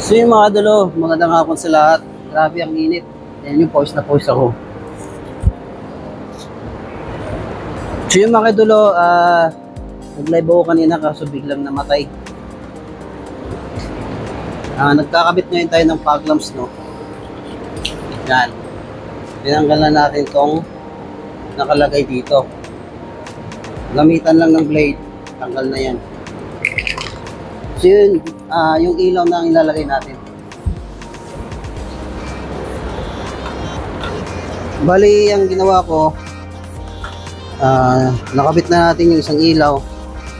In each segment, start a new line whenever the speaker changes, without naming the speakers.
So yung mga idolo, magandang hapon sa lahat. Grabe ang init. Yan yung pause na pause ako. So yung mga idolo, nag-live ako kanina kaso biglang namatay. Nagkakabit ngayon tayo ng fog lamps, no? Yan. Tinanggal na natin tong nakalagay dito. Gamitan lang ng blade. Tanggal na yan. So yun, yung ilaw na ang ilalagay natin. Bali, ang ginawa ko, nakabit na natin yung isang ilaw.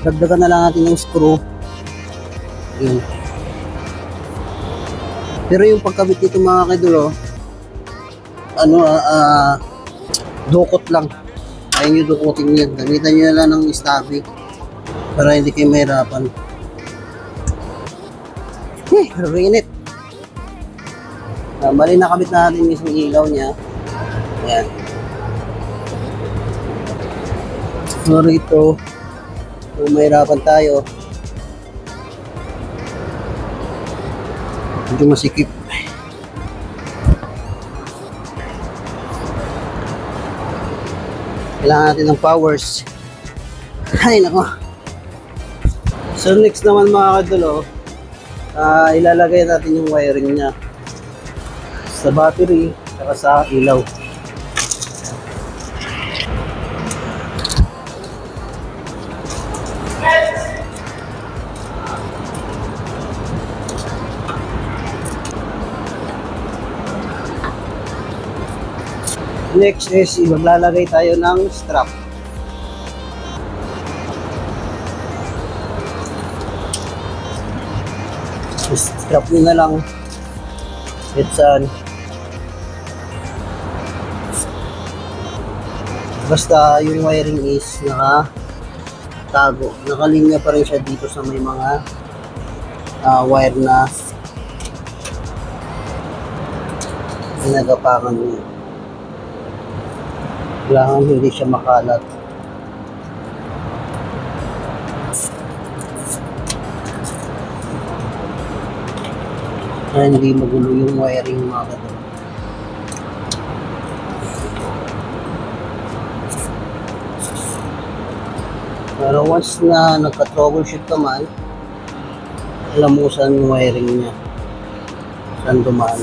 Dagdagan na lang natin yung screw. Yun. Pero yung pagkabit dito mga kaidolo, dukot lang. Ayaw nyo dukutin yan. Gamitan nyo lang ng stabby para hindi kayo mahirapan. Pero init. Bali, nakabit na natin yung isang ilaw niya. Ayan. So rito, kung mahirapan tayo, medyo masikip. Kailangan natin ng powers. Ay nako. So next naman mga kadulo, ilalagay natin yung wiring niya sa battery at sa ilaw. Next is maglalagay tayo ng strap. Strap nyo na lang. Saan. Basta yung wiring is nakatago. Nakalinya pa rin siya dito sa may mga wire na pinagapakan nyo. Kailangan hindi siya makalat. Kaya hindi magulo yung wiring mga kadol. Pero once na nagka-troubleshoot naman, alam mo saan yung wiring niya. Saan dumaan.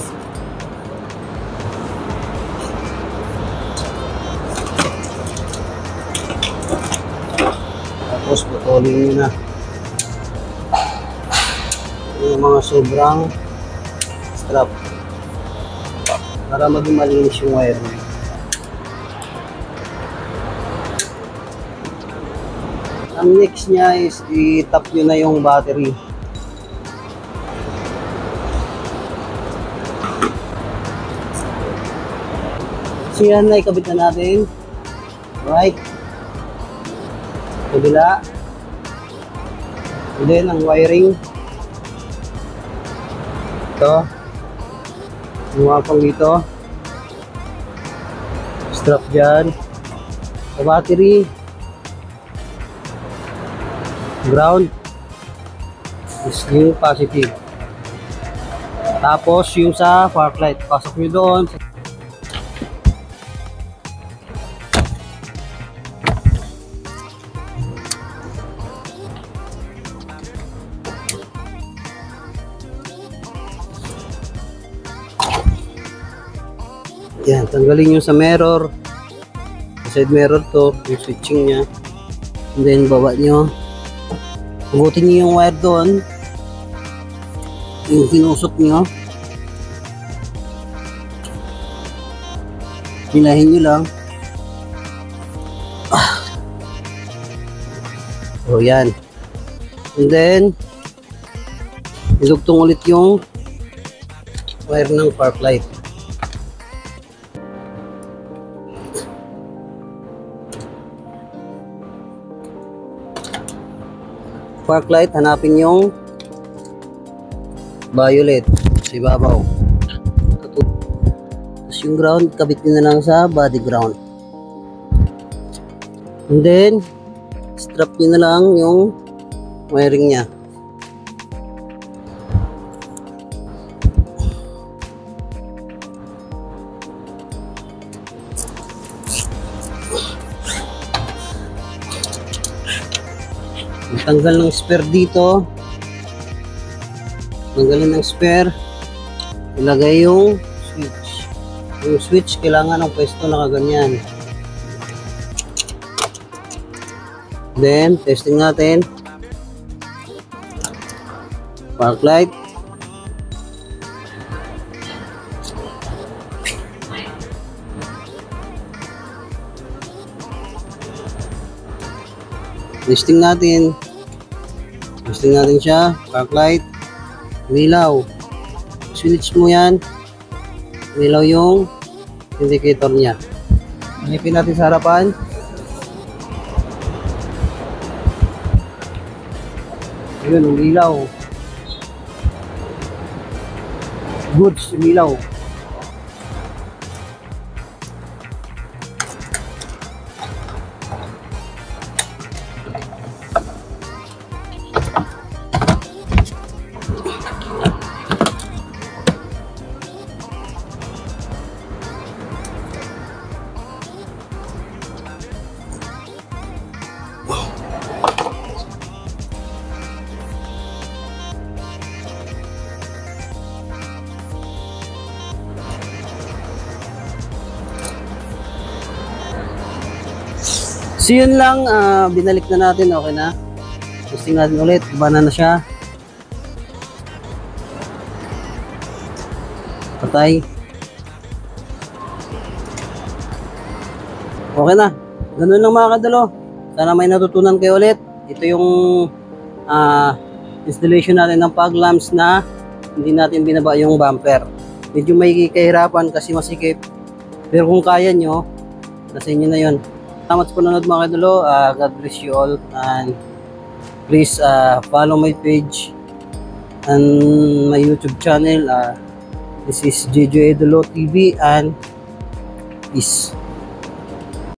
Tapos putulin nyo na yung mga sobrang strap para maging malinis yung wire nyo. Ang next nya is i-tap nyo na yung battery. So yan na ikabit na natin. Right. Kabila. And then, ang wiring. Ito. Lumapang dito. Strap dyan. Sa battery. Ground. Is yung positive. Tapos, yung sa spark light. Pasok nyo doon. Yan, tanggalin nyo sa mirror. Side mirror to, yung switching nya. And then, baba nyo. Hugutin nyo yung wire doon. Yung sinusok nyo. Hilahin nyo lang. So, yan. And then, idugtong ulit yung wire ng spark light. Spark light, hanapin yung violet sa ibabaw. Tapos yung ground, kabit nyo na lang sa body ground. And then, strap nyo na lang yung wiring nya. Tanggal ng spare dito. Tanggalin ng spare. Ilagay yung switch. Yung switch kailangan ng pwesto nakaganyan. Then, testing natin. Park light. Testing natin. Testing natin siya. Park light. Ilaw. Switch mo yan. Ilaw yung indicator niya. Hanipin natin sa harapan. Yun, umilaw. Goods, umilaw. So yun lang, binalik na natin, okay na. Testing natin ulit, iba na siya. Patay. Okay na. Ganun lang mga kadalo. Sana may natutunan kayo ulit. Ito yung installation natin ng fog lamps na hindi natin binaba yung bumper. Medyo may kahirapan kasi masikip. Pero kung kaya nyo, nasa inyo na yun. Salamat sa panonood mga kadalo. God bless you all. And please follow my page and my YouTube channel. This is JJ Idolo TV and peace.